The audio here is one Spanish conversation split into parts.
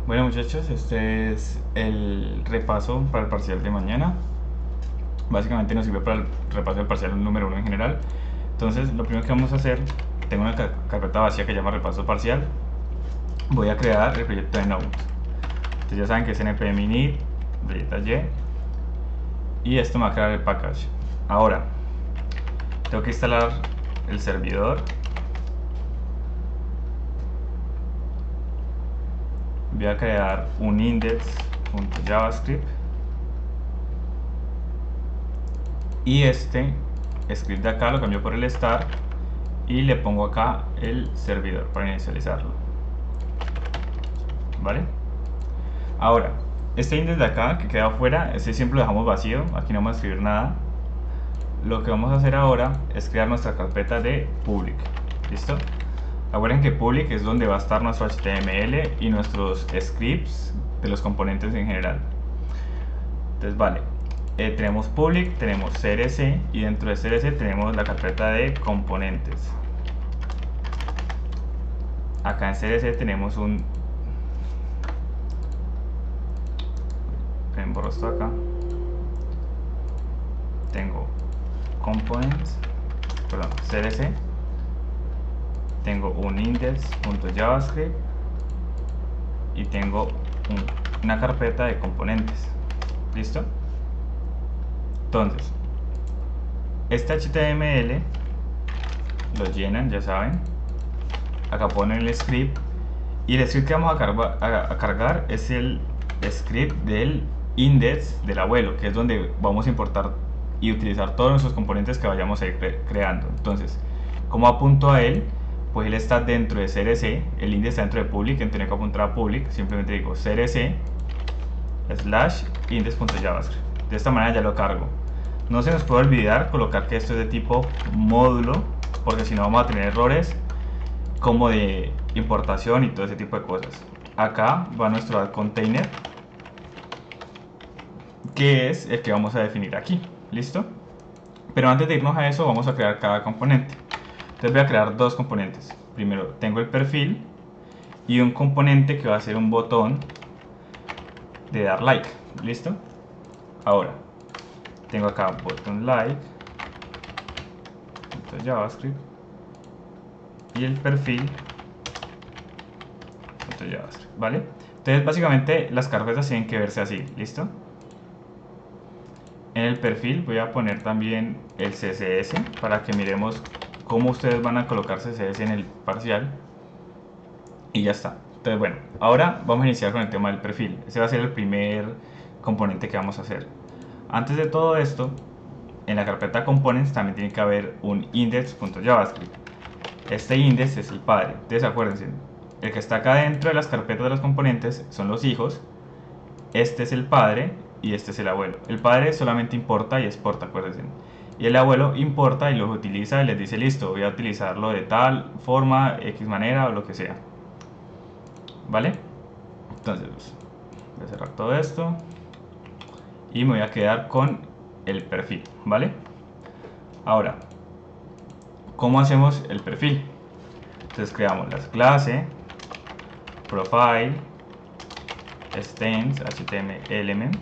Bueno muchachos, este es el repaso para el parcial de mañana. Básicamente nos sirve para el repaso del parcial número uno en general. Entonces lo primero que vamos a hacer, tengo una carpeta vacía que llama repaso parcial. Voy a crear el proyecto de Node. Entonces ya saben que es npm init, rayita y esto me va a crear el package. Ahora, tengo que instalar el servidor. Voy a crear un index.javascript y este script de acá lo cambio por el start y le pongo acá el servidor para inicializarlo, ¿vale? Ahora, este index de acá que queda afuera, este siempre lo dejamos vacío, aquí no vamos a escribir nada. Lo que vamos a hacer ahora es crear nuestra carpeta de public, ¿listo? Acuérdense que public es donde va a estar nuestro HTML y nuestros scripts de los componentes en general. Entonces, vale, tenemos public, tenemos CRC y dentro de CRC tenemos la carpeta de componentes. Acá en CRC tenemos un... borro esto acá. Tengo components, perdón, CRC. Tengo un index.javascript y tengo una carpeta de componentes. ¿Listo? Entonces, este HTML lo llenan, ya saben. Acá ponen el script y el script que vamos a cargar es el script del index del abuelo, que es donde vamos a importar y utilizar todos nuestros componentes que vayamos a ir creando. Entonces, como apunto a él, pues él está dentro de CRC, el index está dentro de public, entonces tengo que apuntar a public, simplemente digo CRC / index.javascript. De esta manera ya lo cargo. No se nos puede olvidar colocar que esto es de tipo módulo, porque si no vamos a tener errores como de importación y todo ese tipo de cosas. Acá va nuestro add container, que es el que vamos a definir aquí. ¿Listo? Pero antes de irnos a eso, vamos a crear cada componente. Entonces voy a crear dos componentes. Primero tengo el perfil y un componente que va a ser un botón de dar like. ¿Listo? Ahora tengo acá button like, JavaScript, y el perfil JavaScript, ¿vale? Entonces básicamente las carpetas tienen que verse así. ¿Listo? En el perfil voy a poner también el CSS para que miremos cómo ustedes van a colocar CSS en el parcial. Y ya está. Entonces bueno, ahora vamos a iniciar con el tema del perfil. Ese va a ser el primer componente que vamos a hacer. Antes de todo esto, en la carpeta components también tiene que haber un index.javascript. Este index es el padre. Entonces acuérdense, el que está acá dentro de las carpetas de los componentes son los hijos. Este es el padre y este es el abuelo. El padre solamente importa y exporta, acuérdense. Y el abuelo importa y los utiliza y les dice listo, voy a utilizarlo de tal forma, X manera o lo que sea. ¿Vale? Entonces voy a cerrar todo esto y me voy a quedar con el perfil, ¿vale? Ahora, ¿cómo hacemos el perfil? Entonces creamos las clases, profile, extends, html element.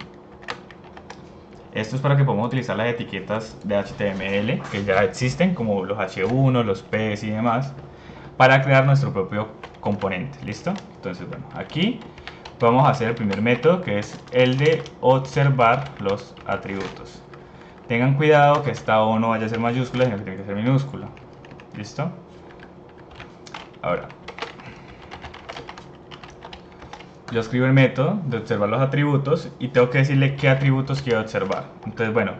Esto es para que podamos utilizar las etiquetas de HTML que ya existen, como los H1, los Ps y demás, para crear nuestro propio componente. ¿Listo? Entonces, bueno, aquí vamos a hacer el primer método, que es el de observar los atributos. Tengan cuidado que esta O no vaya a ser mayúscula, sino que tiene que ser minúscula. ¿Listo? Ahora, yo escribo el método de observar los atributos y tengo que decirle qué atributos quiero observar. Entonces, bueno,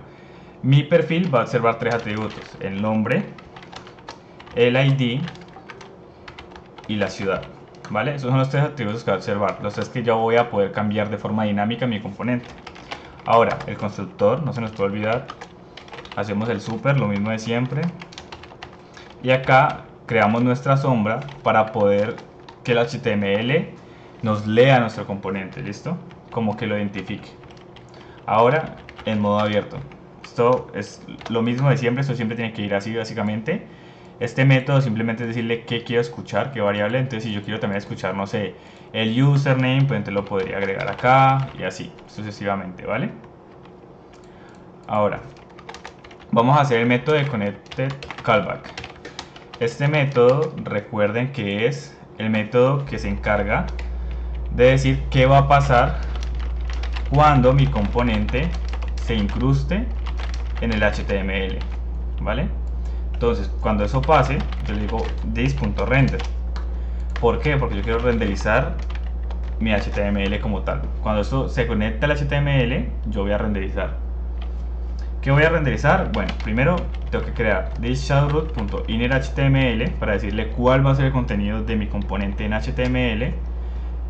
mi perfil va a observar tres atributos: el nombre, el ID y la ciudad. ¿Vale? Esos son los tres atributos que va a observar, los tres que yo voy a poder cambiar de forma dinámica en mi componente. Ahora, el constructor, no se nos puede olvidar, hacemos el super, lo mismo de siempre. Y acá creamos nuestra sombra para poder que el HTML nos lea nuestro componente, ¿listo? Como que lo identifique. Ahora, en modo abierto. Esto es lo mismo de siempre, esto siempre tiene que ir así básicamente. Este método simplemente es decirle qué quiero escuchar, qué variable. Entonces si yo quiero también escuchar, no sé, el username, pues entonces lo podría agregar acá y así sucesivamente, ¿vale? Ahora vamos a hacer el método de connected callback. Este método, recuerden que es el método que se encarga de decir qué va a pasar cuando mi componente se incruste en el HTML, ¿vale? Entonces, cuando eso pase, yo le digo this.render. ¿Por qué? Porque yo quiero renderizar mi HTML como tal. Cuando esto se conecta al HTML, yo voy a renderizar. ¿Qué voy a renderizar? Bueno, primero tengo que crear this_shadowroot.innerHTML para decirle cuál va a ser el contenido de mi componente en HTML.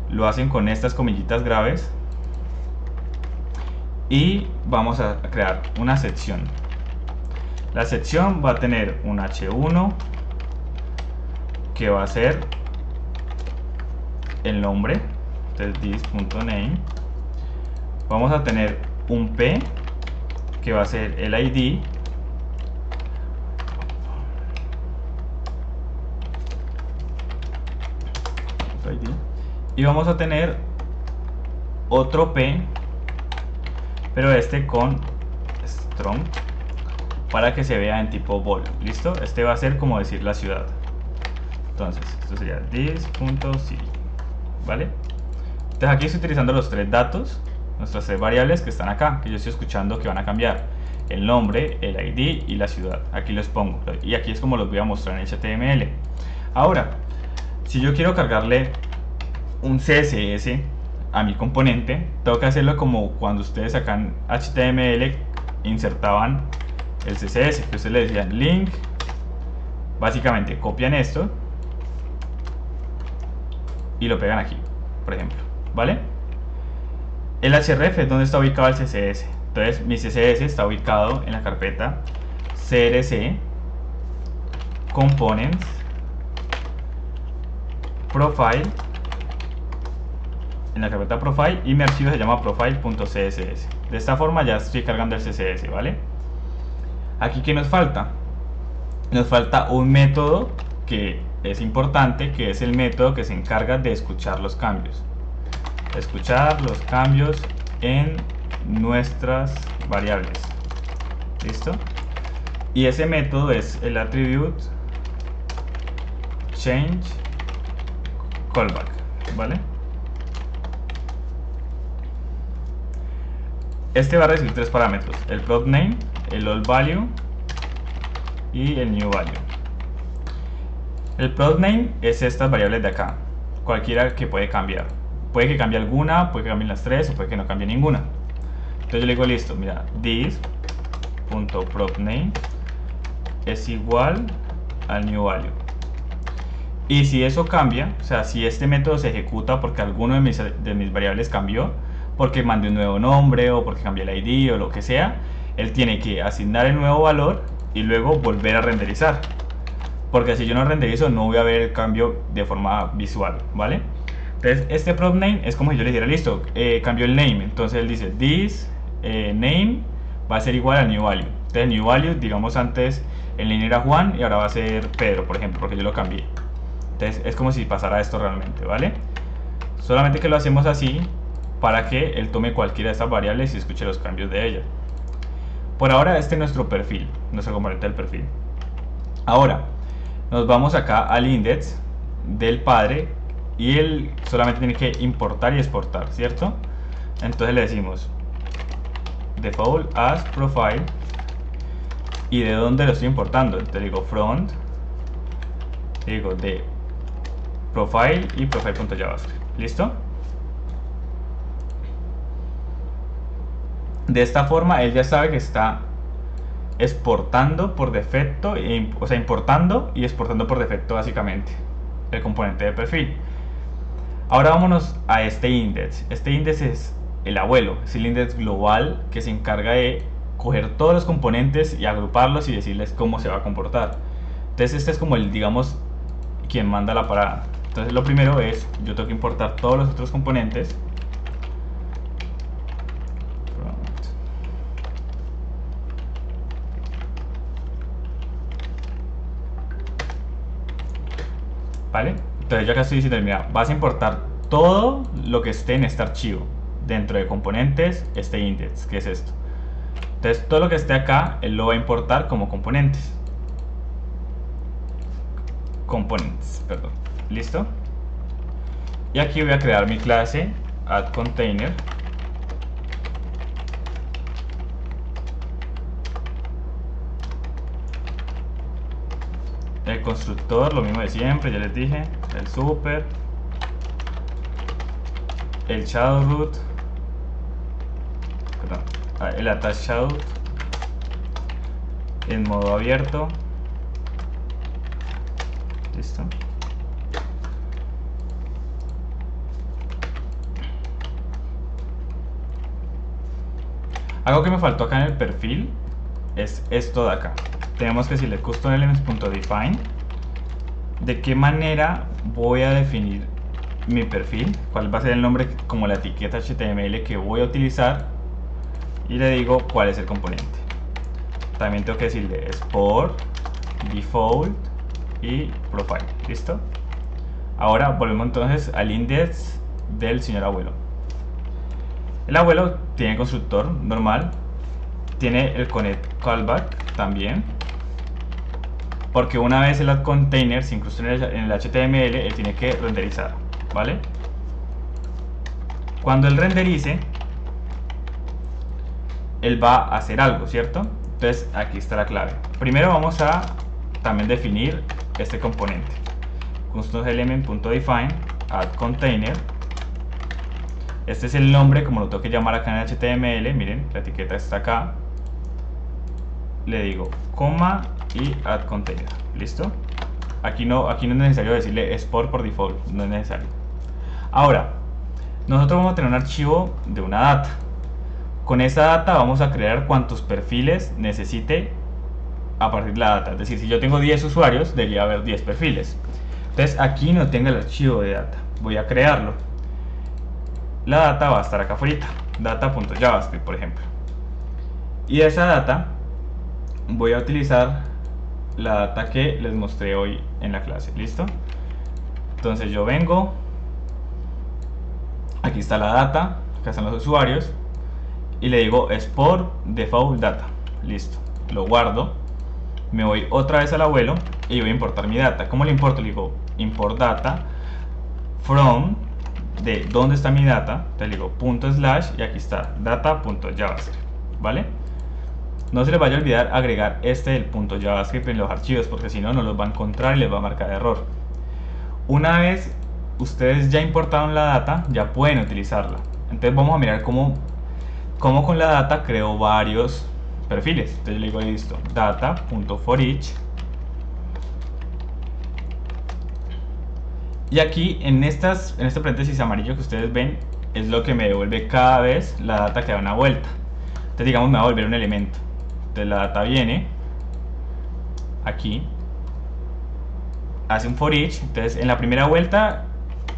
Lo hacen con estas comillitas graves. Y vamos a crear una sección. La sección va a tener un h1 que va a ser el nombre, entonces this.name. Vamos a tener un p que va a ser el ID, y vamos a tener otro p, pero este con strong, para que se vea en tipo bold. ¿Listo? Este va a ser como decir la ciudad. Entonces esto sería this.city, ¿vale? Entonces aquí estoy utilizando los tres datos, nuestras tres variables que están acá, que yo estoy escuchando que van a cambiar: el nombre, el ID y la ciudad. Aquí los pongo y aquí es como los voy a mostrar en HTML. Ahora, si yo quiero cargarle un CSS a mi componente, tengo que hacerlo como cuando ustedes acá en HTML insertaban el CSS, que ustedes le decían link. Básicamente copian esto y lo pegan aquí, por ejemplo, ¿vale? El href es donde está ubicado el CSS. Entonces mi CSS está ubicado en la carpeta crc components profile, en la carpeta profile, y mi archivo se llama profile.css. De esta forma ya estoy cargando el CSS, ¿vale? Aquí, ¿qué nos falta? Nos falta un método que es importante, que es el método que se encarga de escuchar los cambios. Escuchar los cambios en nuestras variables. ¿Listo? Y ese método es el attribute change callback, ¿vale? Este va a recibir tres parámetros: el prop name, el old value y el new value. El prop name es estas variables de acá, cualquiera que puede cambiar. Puede que cambie alguna, puede que cambien las tres o puede que no cambie ninguna. Entonces yo le digo listo, mira, this.propName es igual al new value. Y si eso cambia, o sea, si este método se ejecuta porque alguno de mis variables cambió, porque mandé un nuevo nombre o porque cambié el ID o lo que sea, él tiene que asignar el nuevo valor y luego volver a renderizar. Porque si yo no renderizo, no voy a ver el cambio de forma visual, ¿vale? Entonces este prop name es como si yo le dijera listo, cambió el name. Entonces él dice this name va a ser igual al new value. Entonces new value, digamos antes el name era Juan y ahora va a ser Pedro, por ejemplo, porque yo lo cambié. Entonces es como si pasara esto realmente, ¿vale? Solamente que lo hacemos así para que él tome cualquiera de estas variables y escuche los cambios de ellas. Por ahora este es nuestro perfil, nuestro componente del perfil. Ahora nos vamos acá al index del padre y él solamente tiene que importar y exportar, ¿cierto? Entonces le decimos default as profile, y de dónde lo estoy importando. Entonces digo front, digo de profile y profile.javascript. ¿Listo? De esta forma él ya sabe que está exportando por defecto, o sea, importando y exportando por defecto básicamente el componente de perfil. Ahora vámonos a este index. Este index es el abuelo, es el index global que se encarga de coger todos los componentes y agruparlos y decirles cómo se va a comportar. Entonces este es como el, digamos, quien manda la parada. Entonces lo primero es, yo tengo que importar todos los otros componentes. ¿vale? Entonces yo acá estoy diciendo, mira, vas a importar todo lo que esté en este archivo, dentro de componentes, este index, que es esto. Entonces todo lo que esté acá, él lo va a importar como componentes. Components, perdón. ¿Listo? Y aquí voy a crear mi clase addContainer. El constructor, lo mismo de siempre, ya les dije. El super. El shadow root. Perdón, el attach shadow. En modo abierto. Listo. Algo que me faltó acá en el perfil es esto de acá. Tenemos que decirle customelements.define de qué manera voy a definir mi perfil, cuál va a ser el nombre como la etiqueta HTML que voy a utilizar, y le digo cuál es el componente. También tengo que decirle export, default y profile. ¿Listo? Ahora volvemos entonces al index del señor abuelo. El abuelo tiene constructor normal, tiene el connect callback también, porque una vez el addContainer se incrusta en el HTML, él tiene que renderizar, ¿vale? Cuando él renderice, él va a hacer algo, ¿cierto? Entonces aquí está la clave. Primero vamos a también definir este componente. customelement.define addContainer. Este es el nombre, como lo tengo que llamar acá en HTML. Miren, la etiqueta está acá. Le digo coma y addContainer. ¿Listo? Aquí no es necesario decirle export por default, no es necesario. Ahora, nosotros vamos a tener un archivo de una data. Con esa data vamos a crear cuantos perfiles necesite a partir de la data. Es decir, si yo tengo 10 usuarios, debería haber 10 perfiles. Entonces aquí no tengo el archivo de data. Voy a crearlo. La data va a estar acá afuera, data.javascript, por ejemplo. Y esa data voy a utilizar la data que les mostré hoy en la clase. ¿Listo? Entonces yo vengo, aquí está la data, acá están los usuarios, y le digo export default data. Listo, lo guardo, me voy otra vez al abuelo y voy a importar mi data. ¿Cómo lo importo? Le digo import data from, de dónde está mi data, te digo punto slash y aquí está data.javascript, ¿vale? No se les vaya a olvidar agregar del punto JavaScript en los archivos, porque si no, no los va a encontrar y les va a marcar error. Una vez ustedes ya importaron la data, ya pueden utilizarla. Entonces vamos a mirar cómo con la data creo varios perfiles. Entonces le digo listo, data.forEach. Y aquí en este paréntesis amarillo que ustedes ven es lo que me devuelve cada vez la data que da una vuelta. Entonces digamos me va a volver un elemento. Entonces la data viene aquí, hace un for each. Entonces en la primera vuelta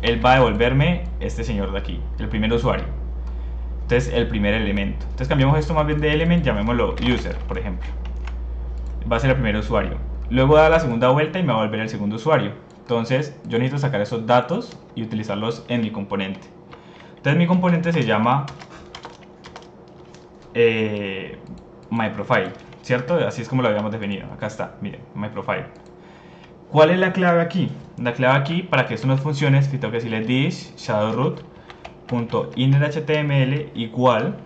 él va a devolverme este señor de aquí, el primer usuario. Entonces el primer elemento. Entonces cambiamos esto más bien de element, llamémoslo user, por ejemplo. Va a ser el primer usuario. Luego da la segunda vuelta y me va a volver el segundo usuario. Entonces yo necesito sacar esos datos y utilizarlos en mi componente. Entonces mi componente se llama myProfile, ¿cierto? Así es como lo habíamos definido. Acá está, miren, myProfile. ¿Cuál es la clave aquí? La clave aquí, para que esto nos funcione, es que tengo que decirle this shadowroot.innerHTML igual,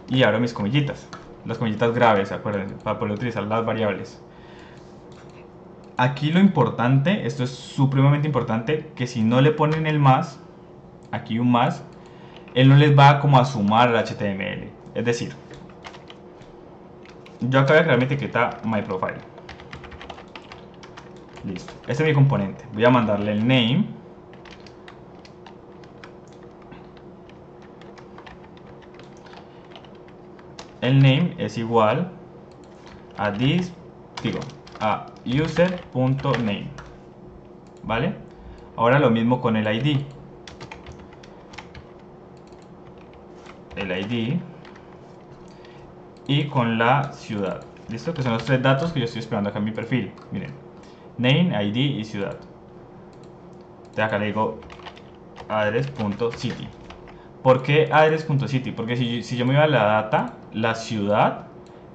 y abro mis comillitas, las comillitas graves, acuérdense, para poder utilizar las variables. Aquí lo importante, esto es supremamente importante, que si no le ponen el más, aquí un más, él no les va como a sumar al HTML. Es decir, yo acabo de crear mi etiqueta myProfile. Listo, este es mi componente. Voy a mandarle el name. El name es igual a a user.name, ¿vale? Ahora lo mismo con el ID. El ID y con la ciudad. ¿Listo? Que son los tres datos que yo estoy esperando acá en mi perfil. Miren, name, ID y ciudad. Entonces acá le digo address.city. ¿Por qué address.city? Porque si yo me iba a la data, la ciudad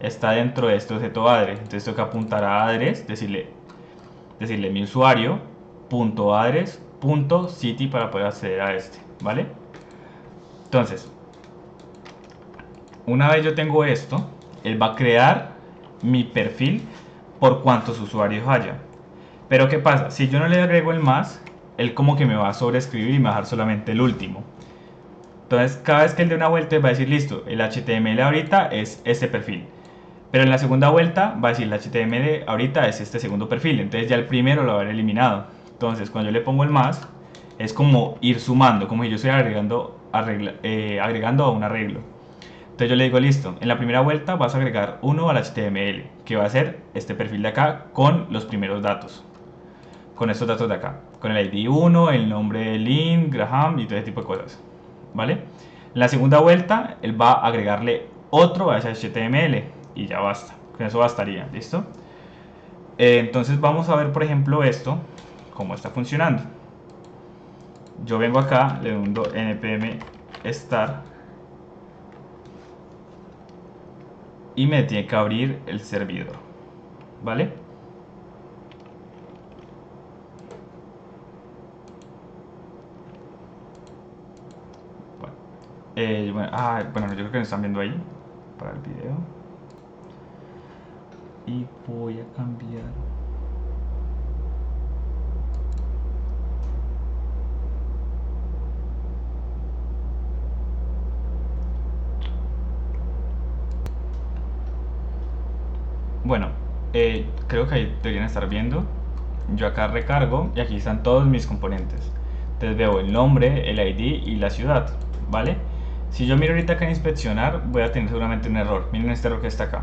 está dentro de este objeto address. Entonces tengo que apuntar a address, decirle mi usuario .address.city para poder acceder a este, ¿vale? Entonces, una vez yo tengo esto, él va a crear mi perfil por cuantos usuarios haya. Pero ¿qué pasa? Si yo no le agrego el más, él como que me va a sobreescribir y me va a dejar solamente el último. Entonces, cada vez que él dé una vuelta, él va a decir, listo, el HTML ahorita es este perfil. Pero en la segunda vuelta va a decir, el HTML ahorita es este segundo perfil. Entonces ya el primero lo va a haber eliminado. Entonces, cuando yo le pongo el más, es como ir sumando, como si yo estoy agregando a un arreglo. Entonces yo le digo, listo, en la primera vuelta vas a agregar uno al HTML, que va a ser este perfil de acá con los primeros datos. Con estos datos de acá. Con el ID 1, el nombre de Lynn, Graham y todo ese tipo de cosas. ¿Vale? En la segunda vuelta, él va a agregarle otro a ese HTML y ya basta. Con eso bastaría, ¿listo? Entonces vamos a ver, por ejemplo, esto, cómo está funcionando. Yo vengo acá, le hundo npm start y me tiene que abrir el servidor, ¿vale? Bueno, yo creo que me están viendo ahí para el video. Y voy a cambiar. Bueno, creo que ahí deberían estar viendo. Yo acá recargo y aquí están todos mis componentes. Entonces veo el nombre, el ID y la ciudad, ¿vale? Si yo miro ahorita acá en inspeccionar, voy a tener seguramente un error. Miren este error que está acá.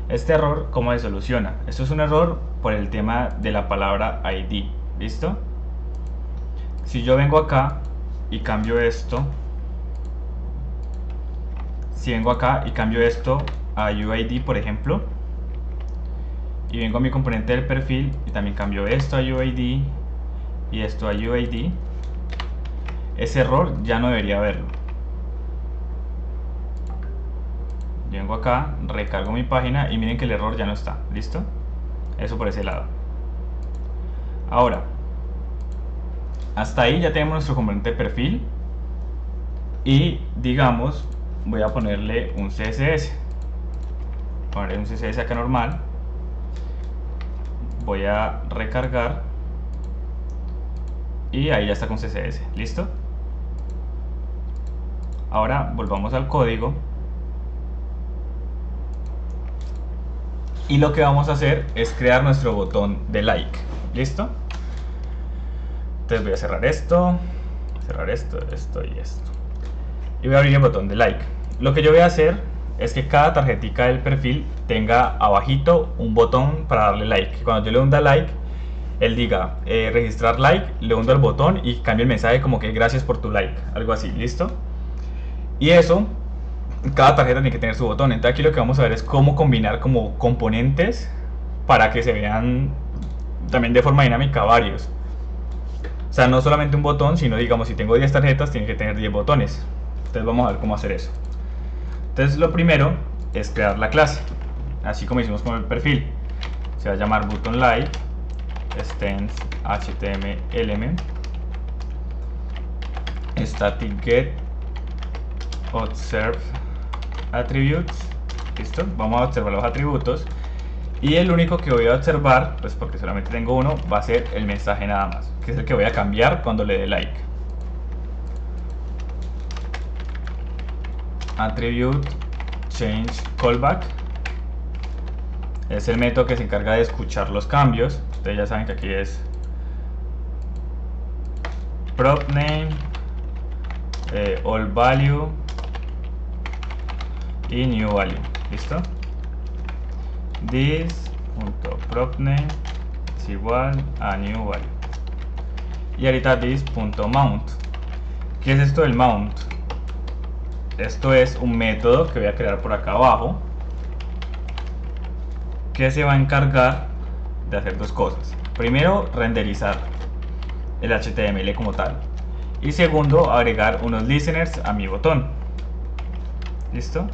Este error, ¿cómo se soluciona? Esto es un error por el tema de la palabra ID, ¿listo? Si yo vengo acá y cambio esto, si vengo acá y cambio esto a UID, por ejemplo, y vengo a mi componente del perfil y también cambio esto a UID y esto a UID, ese error ya no debería haberlo. Yo vengo acá, recargo mi página y miren que el error ya no está, ¿listo? Eso por ese lado. Ahora, hasta ahí ya tenemos nuestro componente de perfil y digamos, voy a ponerle un CSS. Ponerle un CSS acá normal. Voy a recargar y ahí ya está con CSS, ¿listo? Ahora volvamos al código y lo que vamos a hacer es crear nuestro botón de like, ¿listo? Entonces voy a cerrar esto y esto y voy a abrir el botón de like. Lo que yo voy a hacer es que cada tarjetica del perfil tenga abajito un botón para darle like. Cuando yo le hunda like, él diga registrar like, le hundo el botón y cambie el mensaje como que gracias por tu like, algo así, ¿listo? Y eso, cada tarjeta tiene que tener su botón. Entonces aquí lo que vamos a ver es cómo combinar como componentes para que se vean también de forma dinámica varios. O sea, no solamente un botón, sino digamos si tengo 10 tarjetas tiene que tener 10 botones. Entonces vamos a ver cómo hacer eso. Entonces lo primero es crear la clase, así como hicimos con el perfil. Se va a llamar button like extends html element static get observe attributes. Listo, vamos a observar los atributos y el único que voy a observar, pues porque solamente tengo uno, va a ser el mensaje nada más, que es el que voy a cambiar cuando le dé like. Attribute change callback es el método que se encarga de escuchar los cambios. Ustedes ya saben que aquí es prop name, all value y new value. ¿Listo? This.propName es igual a new value. Y ahorita this.mount. ¿Qué es esto del mount? Esto es un método que voy a crear por acá abajo que se va a encargar de hacer dos cosas. Primero, renderizar el HTML como tal. Y segundo, agregar unos listeners a mi botón. ¿Listo?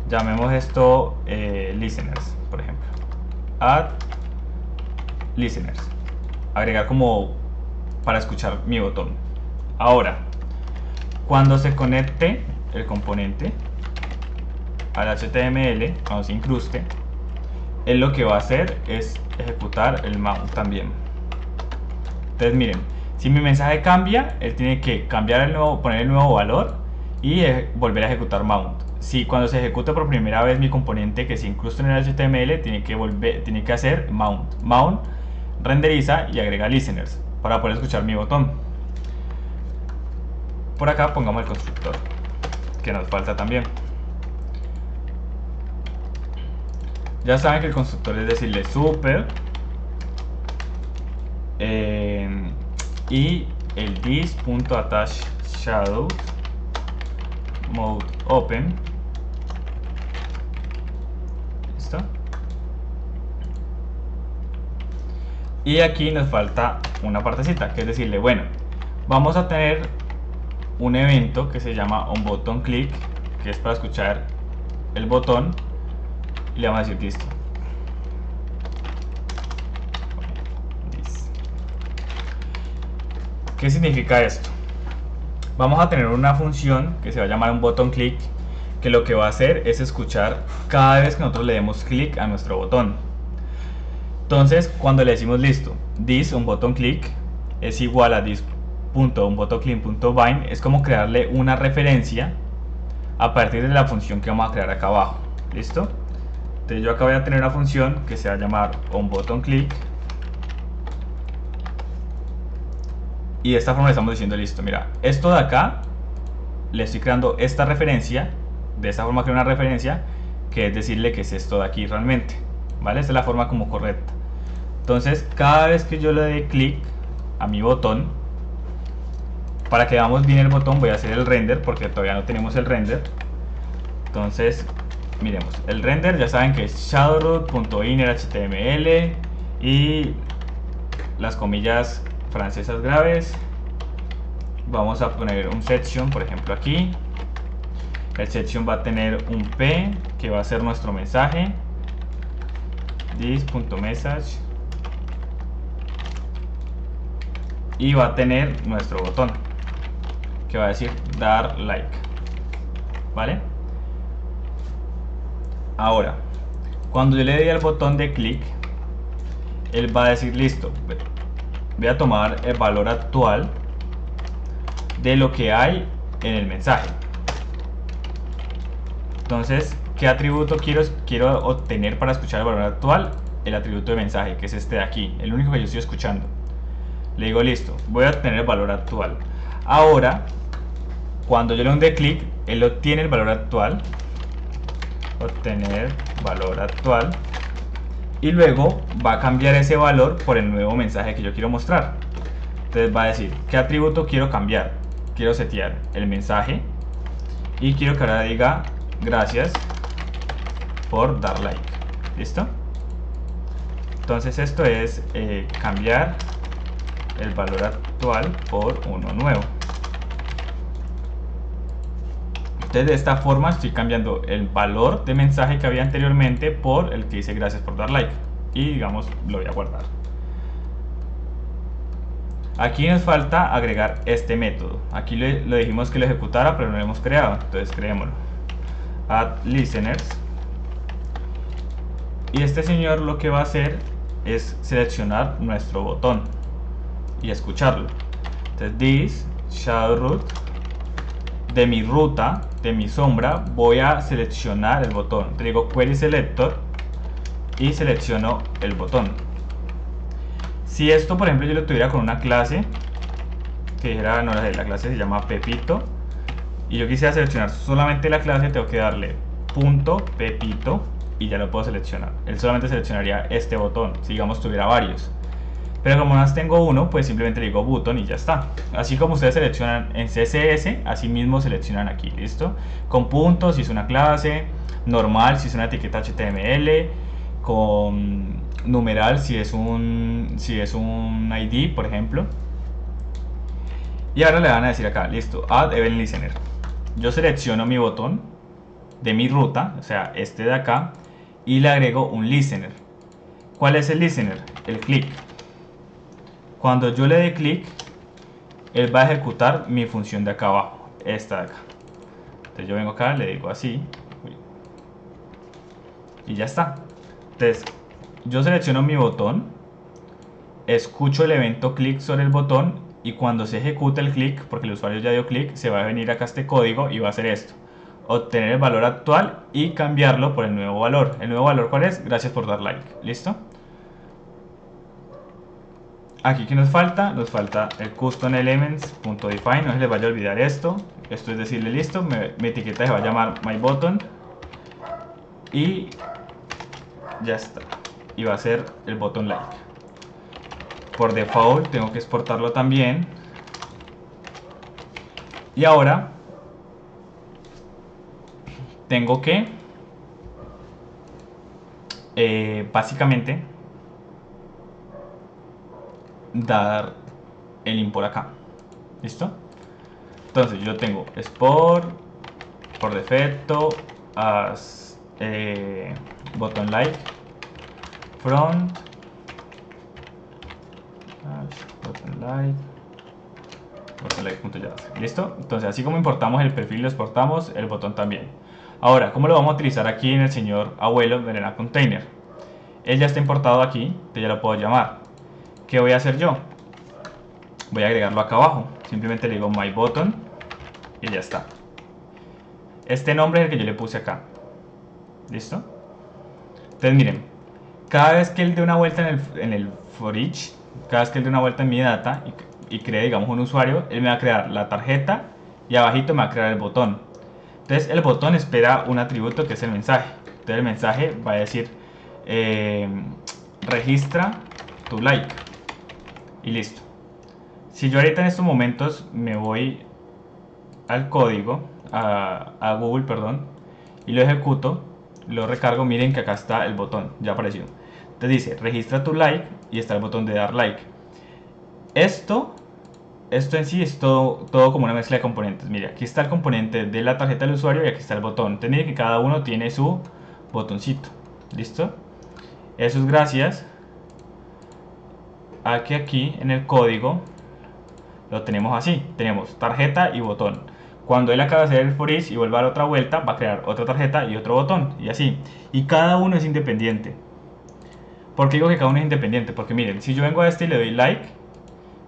Llamemos esto listeners, por ejemplo. Add listeners. Agregar como para escuchar mi botón. Ahora, cuando se conecte el componente al HTML, cuando se incruste, él lo que va a hacer es ejecutar el mount también. Entonces miren, si mi mensaje cambia, él tiene que cambiar el nuevo, poner el nuevo valor y volver a ejecutar mount. Si cuando se ejecuta por primera vez mi componente que se incrusta en el HTML, tiene que hacer mount. Mount renderiza y agrega listeners para poder escuchar mi botón. Por acá pongamos el constructor, que nos falta también. Ya saben que el constructor es decirle super y el this.attachShadow mode open. ¿Listo? Y aquí nos falta una partecita, que es decirle, bueno, vamos a tener un evento que se llama onButtonClick, que es para escuchar el botón, y le vamos a decir listo. ¿Qué significa esto? Vamos a tener una función que se va a llamar onButtonClick, que lo que va a hacer es escuchar cada vez que nosotros le demos clic a nuestro botón. Entonces, cuando le decimos listo, this onButtonClick es igual a this.onButtonClick.bind, es como crearle una referencia a partir de la función que vamos a crear acá abajo. ¿Listo? Entonces yo acá voy a tener una función que se va a llamar onButtonClick, y de esta forma le estamos diciendo listo, mira, esto de acá le estoy creando esta referencia, de esta forma creo una referencia que es decirle que es esto de aquí realmente, ¿vale? Esta es la forma como correcta. Entonces cada vez que yo le dé clic a mi botón, para que veamos bien el botón voy a hacer el render, porque todavía no tenemos el render. Entonces miremos, el render ya saben que es shadowroot.innerHTML y las comillas francesas graves. Vamos a poner un section, por ejemplo aquí. El section va a tener un P que va a ser nuestro mensaje, this.message, y va a tener nuestro botón que va a decir dar like, ¿vale? Ahora, cuando yo le dé al botón de clic, él va a decir listo, voy a tomar el valor actual de lo que hay en el mensaje. Entonces, ¿qué atributo quiero obtener para escuchar el valor actual? El atributo de mensaje, que es este de aquí, el único que yo estoy escuchando. Le digo listo, voy a obtener el valor actual. Ahora, cuando yo le doy clic, él obtiene el valor actual. Obtener valor actual. Y luego va a cambiar ese valor por el nuevo mensaje que yo quiero mostrar. Entonces va a decir, ¿qué atributo quiero cambiar? Quiero setear el mensaje y quiero que ahora diga gracias por dar like. ¿Listo? Entonces esto es cambiar el valor actual por uno nuevo. Entonces de esta forma estoy cambiando el valor de mensaje que había anteriormente por el que dice gracias por dar like, y digamos lo voy a guardar. Aquí nos falta agregar este método. Aquí le dijimos que lo ejecutara, pero no lo hemos creado, entonces creémoslo. Add listeners, y este señor lo que va a hacer es seleccionar nuestro botón y escucharlo. Entonces this shadow root, de mi ruta, de mi sombra, voy a seleccionar el botón. Te digo query selector y selecciono el botón. Si esto, por ejemplo, yo lo tuviera con una clase que dijera, no, la clase se llama Pepito, y yo quisiera seleccionar solamente la clase, tengo que darle punto Pepito y ya lo puedo seleccionar. Él solamente seleccionaría este botón, si digamos tuviera varios. Pero como más tengo uno, pues simplemente le digo button y ya está. Así como ustedes seleccionan en CSS, así mismo seleccionan aquí, ¿listo? Con puntos si es una clase, normal si es una etiqueta HTML, con numeral si es un ID, por ejemplo. Y ahora le van a decir acá, listo, add event listener. Yo selecciono mi botón de mi ruta, o sea, este de acá, y le agrego un listener. ¿Cuál es el listener? El click. Cuando yo le dé clic, él va a ejecutar mi función de acá abajo, esta de acá. Entonces yo vengo acá, le digo así, y ya está. Entonces yo selecciono mi botón, escucho el evento clic sobre el botón, y cuando se ejecuta el clic, porque el usuario ya dio clic, se va a venir acá este código y va a hacer esto: obtener el valor actual y cambiarlo por el nuevo valor. ¿El nuevo valor cuál es? Gracias por dar like. ¿Listo? Aquí que nos falta el custom elements.define. No se les vaya a olvidar esto. Esto es decirle listo, mi etiqueta se va a llamar myButton y ya está. Y va a ser el botón like. Por default tengo que exportarlo también. Y ahora tengo que básicamente dar el import acá. ¿Listo? Entonces yo tengo export por defecto as button like front button like.js. ¿Listo? Entonces así como importamos el perfil, lo exportamos el botón también. Ahora, ¿cómo lo vamos a utilizar aquí en el señor abuelo de la container? Él ya está importado aquí, entonces ya lo puedo llamar. ¿Qué voy a hacer yo? Voy a agregarlo acá abajo. Simplemente le digo myButton y ya está. Este nombre es el que yo le puse acá. ¿Listo? Entonces miren, cada vez que él dé una vuelta en el for each, cada vez que él dé una vuelta en mi data y cree, digamos, un usuario, él me va a crear la tarjeta y abajito me va a crear el botón. Entonces el botón espera un atributo que es el mensaje. Entonces el mensaje va a decir registra tu like y listo. Si yo ahorita en estos momentos me voy al código, a Google, perdón, y lo ejecuto, lo recargo, miren que acá está el botón, ya apareció. Entonces dice registra tu like y está el botón de dar like. Esto en sí es todo como una mezcla de componentes. Mira, aquí está el componente de la tarjeta del usuario y aquí está el botón. Entonces miren que cada uno tiene su botoncito. ¿Listo? Eso es gracias a que aquí en el código lo tenemos así. Tenemos tarjeta y botón. Cuando él acaba de hacer el for each y vuelva a la otra vuelta, va a crear otra tarjeta y otro botón. Y así. Y cada uno es independiente. ¿Por qué digo que cada uno es independiente? Porque miren, si yo vengo a este y le doy like,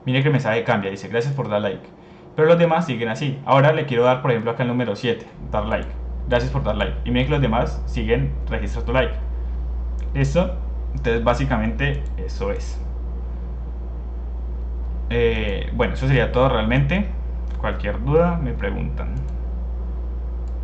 miren que el mensaje cambia. Dice gracias por dar like. Pero los demás siguen así. Ahora le quiero dar, por ejemplo, acá el número 7. Dar like. Gracias por dar like. Y miren que los demás siguen registra tu like. ¿Listo? Entonces básicamente eso es. Bueno, eso sería todo realmente. Cualquier duda me preguntan.